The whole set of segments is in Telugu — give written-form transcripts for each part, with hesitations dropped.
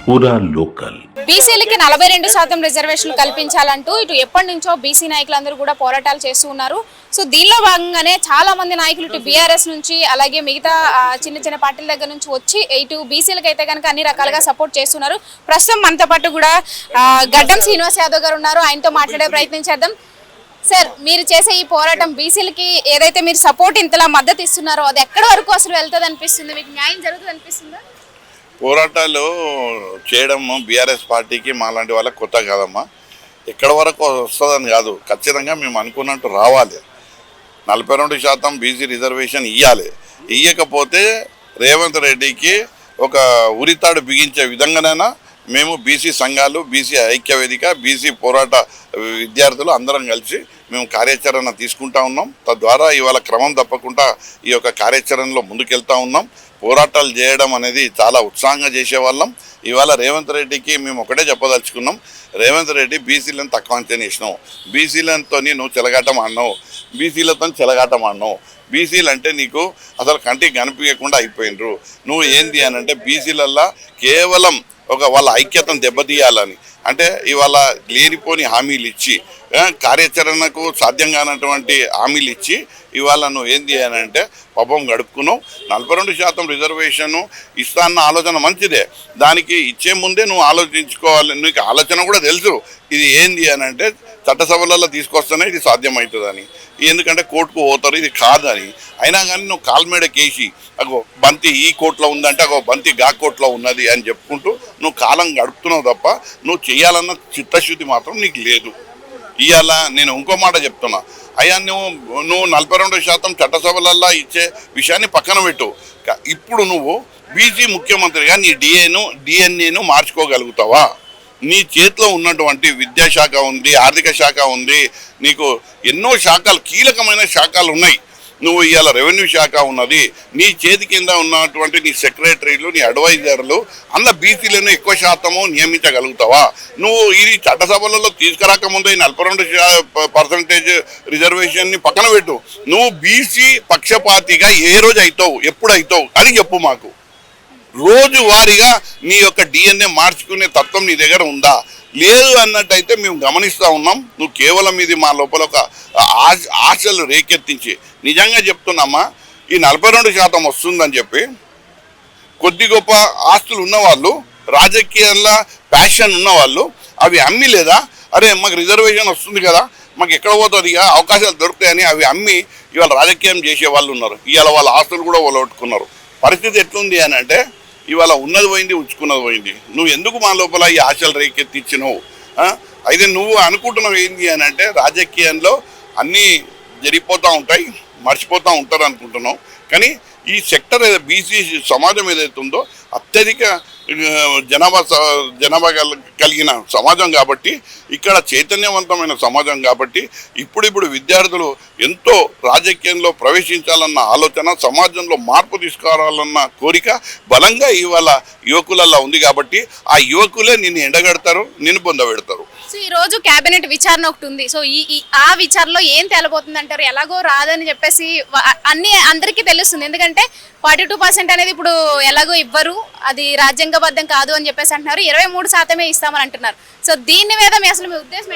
పూరా లోకల్. బీసీలకి 42% రిజర్వేషన్లు కల్పించాలంటూ ఇటు ఎప్పటి నుంచో బీసీ నాయకులందరూ కూడా పోరాటాలు చేస్తూ ఉన్నారు. సో దీనిలో భాగంగానే చాలా మంది నాయకులు ఇటు బీఆర్ఎస్ నుంచి అలాగే మిగతా చిన్న చిన్న పార్టీల దగ్గర నుంచి వచ్చి ఇటు బీసీలకు అయితే కనుక అన్ని రకాలుగా సపోర్ట్ చేస్తున్నారు. ప్రస్తుతం మనతో పాటు కూడా గడ్డం శ్రీనివాస్ యాదవ్ గారు ఉన్నారు. ఆయనతో మాట్లాడే ప్రయత్నం చేద్దాం. సార్, మీరు చేసే ఈ పోరాటం బీసీలకి ఏదైతే మీరు సపోర్ట్ ఇంతలా మద్దతు ఇస్తున్నారో అది ఎక్కడి వరకు అసలు వెళ్తుంది అనిపిస్తుంది? మీకు న్యాయం జరుగుతుంది అనిపిస్తుందా? పోరాటాలు చేయడం బీఆర్ఎస్ పార్టీకి మాలాంటి వాళ్ళకి కొత్త కాదమ్మా. ఎక్కడి వరకు వస్తుందని కాదు, ఖచ్చితంగా మేము అనుకున్నట్టు రావాలి. 42% బీసీ రిజర్వేషన్ ఇవ్వాలి. ఇవ్వకపోతే రేవంత్ రెడ్డికి ఒక ఉరితాడు బిగించే విధంగానైనా మేము బీసీ సంఘాలు, బీసీ ఐక్యవేదిక, బీసీ పోరాట విద్యార్థులు అందరం కలిసి మేము కార్యాచరణ తీసుకుంటా ఉన్నాం. తద్వారా ఇవాళ క్రమం తప్పకుండా ఈ యొక్క కార్యాచరణలో ముందుకెళ్తా ఉన్నాం. పోరాటాలు చేయడం అనేది చాలా ఉత్సాహంగా చేసేవాళ్ళం. ఇవాళ రేవంత్ రెడ్డికి మేము ఒకటే చెప్పదలుచుకున్నాం, రేవంత్ రెడ్డి బీసీలను తక్కువ అంచనా వేసినావు, బీసీలతో నువ్వు చెలగాటం ఆడినావు, బీసీలతో చెలగాటం ఆడినావు. బీసీలు అంటే నీకు అసలు కంటికి కనిపించకుండా అయిపోయినరు. నువ్వు ఏంది అని అంటే బీసీలల్లా కేవలం ఒక వాళ్ళ ఐక్యతను దెబ్బతీయాలని అంటే ఇవాళ లేనిపోని హామీలు ఇచ్చి కార్యాచరణకు సాధ్యం కానటువంటి హామీలు ఇచ్చి ఇవాళ నువ్వు ఏంది అని అంటే పాపం గడుపుకున్నావు. 42% రిజర్వేషను ఇస్తా అన్న ఆలోచన మంచిదే, దానికి ఇచ్చే ముందే నువ్వు ఆలోచించుకోవాలి. నీకు ఆలోచన కూడా తెలుసు ఇది ఏంది అని అంటే చట్టసభలలో తీసుకొస్తేనే ఇది సాధ్యమవుతుందని, ఎందుకంటే కోర్టుకు పోతారు ఇది కాదని. అయినా కానీ నువ్వు కాల్మేడ కేసి అగో బంతి ఈ కోర్టులో ఉందంటే అగో బంతి గా కోర్టులో ఉన్నది అని చెప్పుకుంటూ నువ్వు కాలం గడుపుతున్నావు తప్ప నువ్వు చేయాలన్న చిత్తశుద్ధి మాత్రం నీకు లేదు. ఇవాళ నేను ఇంకో మాట చెప్తున్నా, అయ్యా నువ్వు 42% చట్టసభలల్లో ఇచ్చే విషయాన్ని పక్కన పెట్టు. ఇప్పుడు నువ్వు బీసీ ముఖ్యమంత్రిగా నీ డిఎన్ఏను మార్చుకోగలుగుతావా? నీ చేతిలో ఉన్నటువంటి విద్యాశాఖ ఉంది, ఆర్థిక శాఖ ఉంది, నీకు ఎన్నో శాఖలు కీలకమైన శాఖలు ఉన్నాయి. నువ్వు ఇవాళ రెవెన్యూ శాఖ ఉన్నది, నీ చేతి కింద ఉన్నటువంటి నీ సెక్రటరీలు, నీ అడ్వైజర్లు అన్న బీసీలను ఎక్కువ శాతము నియమించగలుగుతావా? నువ్వు ఇది చట్టసభలలో తీసుకురాకముందే 42% రిజర్వేషన్ని పక్కన పెట్టు. నువ్వు బీసీ పక్షపాతిగా ఏ రోజు అవుతావు, ఎప్పుడు అవుతావు అని చెప్పు మాకు. రోజువారీగా నీ యొక్క డిఎన్ఏ మార్చుకునే తత్వం నీ దగ్గర ఉందా? లేదు అన్నట్టయితే మేము గమనిస్తూ ఉన్నాం. నువ్వు కేవలం ఇది మా లోపల ఒక ఆశలు రేకెత్తించి నిజంగా చెప్తున్నామా, ఈ 42% వస్తుందని చెప్పి కొద్ది గొప్ప ఆస్తులు ఉన్నవాళ్ళు, రాజకీయాల్లో ప్యాషన్ ఉన్నవాళ్ళు అవి అమ్మి లేదా అరే మాకు రిజర్వేషన్ వస్తుంది కదా మాకు ఎక్కడ పోతుంది ఇక అవకాశాలు దొరుకుతాయని అవి అమ్మి ఇవాళ రాజకీయం చేసే వాళ్ళు ఉన్నారు. ఇవాళ వాళ్ళ ఆస్తులు కూడా ఒట్టుకున్నారు. పరిస్థితి ఎట్లుంది అని అంటే ఇవాళ ఉన్నది పోయింది, ఉంచుకున్నది పోయింది. నువ్వు ఎందుకు మా లోపల ఈ ఆశలు రేకెత్తిచ్చినావు? అయితే నువ్వు అనుకుంటున్నావు ఏంది అని అంటే రాజకీయంలో అన్నీ జరిగిపోతూ ఉంటాయి, మర్చిపోతూ ఉంటారు అనుకుంటున్నావు. కానీ ఈ సెక్టర్ బీసీ సమాజం ఏదైతే ఉందో అత్యధిక జనాభా కలిగిన సమాజం కాబట్టి, ఇక్కడ చైతన్యవంతమైన సమాజం కాబట్టి ఇప్పుడు విద్యార్థులు ఎంతో రాజకీయంలో ప్రవేశించాలన్న ఆలోచన, సమాజంలో మార్పు తీసుకురావాలన్న కోరిక బలంగా ఇవాళ యువకులలో ఉంది. కాబట్టి ఆ యువకులే నిన్ను ఎండగడతారు, నిన్ను పొందబెడతారు. సో ఈ రోజు కేబినెట్ విచారణ ఒకటి ఉంది. సో ఆ విచారణలో ఏం తేలబోతుంది అంటారు? ఎలాగో రాదని చెప్పేసి అందరికీ తెలుస్తుంది, ఎందుకంటే 42% అనేది ఇప్పుడు ఎలాగో ఇవ్వరు, అది రాజ్యాంగబద్ధం కాదు అని చెప్పేసి అంటున్నారు. 23% ఇస్తామని అంటున్నారు. సో దీని మీద అసలు మీ ఉద్దేశం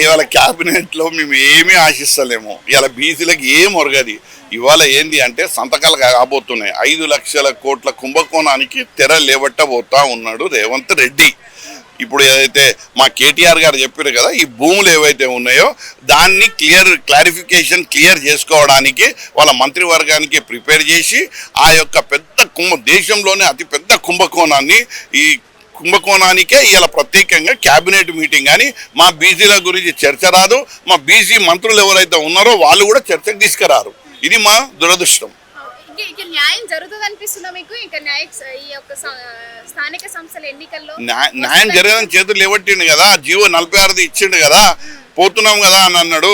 ఇవాళ క్యాబినెట్ లో మేము ఏమీ ఆశిస్తలేము. ఇవాళ బీసీలకు ఏం ఒరగది. ఇవాళ ఏంది అంటే సంతకాలు కాబోతున్నాయి. 5 లక్షల కోట్ల కుంభకోణానికి తెర లేవట్టబోతా ఉన్నాడు రేవంత్ రెడ్డి. ఇప్పుడు ఏదైతే మా కేటీఆర్ గారు చెప్పారు కదా, ఈ భూములు ఏవైతే ఉన్నాయో దాన్ని క్లారిఫికేషన్ చేసుకోవడానికి వాళ్ళ మంత్రివర్గానికి ప్రిపేర్ చేసి ఆ యొక్క పెద్ద దేశంలోనే అతి పెద్ద కుంభకోణాన్ని, ఈ కుంభకోణానికే ఇలా ప్రత్యేకంగా క్యాబినెట్ మీటింగ్ అని మా బీసీల గురించి చర్చ రాదు. మా బీసీ మంత్రులు ఎవరైతే ఉన్నారో వాళ్ళు కూడా చర్చకు తీసుకురారు. ఇది మా దురదృష్టం. న్యాయం జరుగుతుంది అనిపిస్తుందా మీకు? ఇంకా ఈ యొక్క స్థానిక సంస్థల ఎన్నికల్లో న్యాయం జరగదని చేతులు లేవట్టిండు కదా, జీవో 46 ఇచ్చిండు కదా, పోతున్నాం కదా అని అన్నాడు.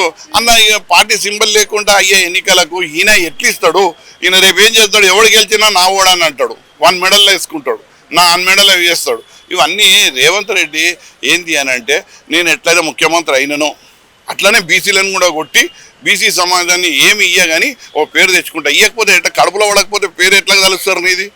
ఇక పార్టీ సింబల్ లేకుండా అయ్యే ఎన్నికలకు ఈయన ఎట్లిస్తాడు? ఈయన రేపు ఏం చేస్తాడు? ఎవడు గెలిచినా నా ఓడా అని అంటాడు, 1 మెడల్ వేసుకుంటాడు, నా 1 మెడల్ వేస్తాడు. ఇవన్నీ రేవంత్ రెడ్డి ఏంది అని అంటే నేను ఎట్లయితే ముఖ్యమంత్రి అయిననో అట్లనే బీసీలను కూడా కొట్టి బీసీ సమాజాన్ని ఏమి ఇయ్యగాని ఓ పేరు తెచ్చుకుంటా. ఇవ్వకపోతే ఎట్లా కడుపులో పడకపోతే పేరు ఎట్లా కలుస్తారు నీది?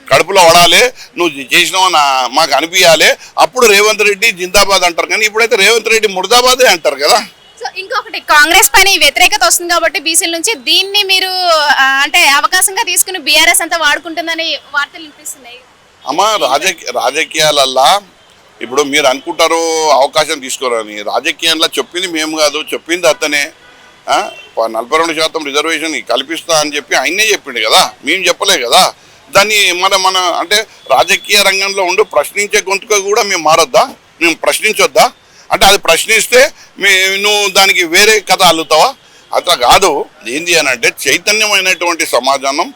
కడుపులో పడాలి, నువ్వు చేసినావు మాకు అనిపించాలి, అప్పుడు రేవంత్ రెడ్డి జిందాబాద్ అంటారు. కానీ ఇప్పుడైతే రేవంత్ రెడ్డి ముర్దాబాదే అంటారు కదా. సో ఇంకొకటి, కాంగ్రెస్ పైన ఈ వ్యతిరేకత వస్తుంది కాబట్టి బీసీల నుంచి దీన్ని మీరు అంటే అవకాశంగా తీసుకుని బీఆర్ఎస్ అంతా వాడుకుంటుందని వార్తలు వినిపిస్తున్నాయి. అమ్మ రాజకీయాలల్లా ఇప్పుడు మీరు అనుకుంటారు అవకాశం తీసుకోరని, రాజకీయంలో చెప్పింది మేము కాదు, చెప్పింది అతనే. 42% రిజర్వేషన్ కల్పిస్తా అని చెప్పి ఆయనే చెప్పిండు కదా, మేము చెప్పలే కదా. దాన్ని మన అంటే రాజకీయ రంగంలో ఉండి ప్రశ్నించే గొంతుక కూడా మేము మారొద్దా, మేము ప్రశ్నించొద్దా? అంటే అది ప్రశ్నిస్తే నువ్వు దానికి వేరే కథ అల్లుతావా? అట్లా కాదు. ఏంది అని అంటే చైతన్యమైనటువంటి సమాజానం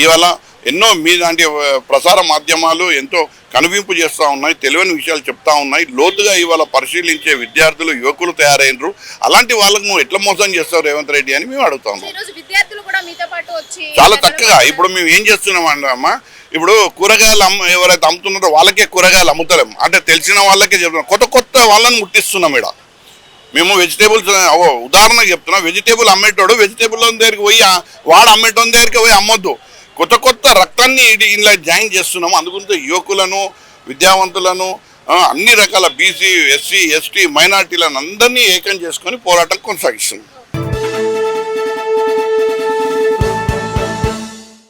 ఇవాళ ఎన్నో మీలాంటి ప్రసార మాధ్యమాలు ఎంతో కనువింపు చేస్తూ ఉన్నాయి, తెలియని విషయాలు చెప్తా ఉన్నాయి, లోతుగా ఇవాళ పరిశీలించే విద్యార్థులు యువకులు తయారైనరు. అలాంటి వాళ్ళకు నువ్వు ఎట్లా మోసం చేస్తావు రేవంత్ రెడ్డి అని మేము అడుగుతా ఉన్నాం. చాలా చక్కగా ఇప్పుడు మేము ఏం చేస్తున్నాం అమ్మా, ఇప్పుడు కూరగాయలు ఎవరైతే అమ్ముతున్నారో వాళ్ళకే కూరగాయలు అమ్ముతలేము, అంటే తెలిసిన వాళ్ళకే చెప్తున్నాం. కొత్త వాళ్ళని ముట్టిస్తున్నాం. ఇక్కడ మేము వెజిటేబుల్స్ ఉదాహరణకు చెప్తున్నాం, వెజిటేబుల్ అమ్మేటోడు వెజిటేబుల్ దగ్గరికి పోయి వాడు అమ్మేటోని దగ్గరికి పోయి అమ్మొద్దు. కొత్త రక్తాన్ని ఇలా జాయిన్ చేస్తున్నాము. అందుకుంటే యువకులను, విద్యావంతులను, అన్ని రకాల బీసీ, ఎస్సీ, ఎస్టీ, మైనార్టీలను అందరినీ ఏకం చేసుకొని పోరాటం కొనసాగిస్తున్నాం.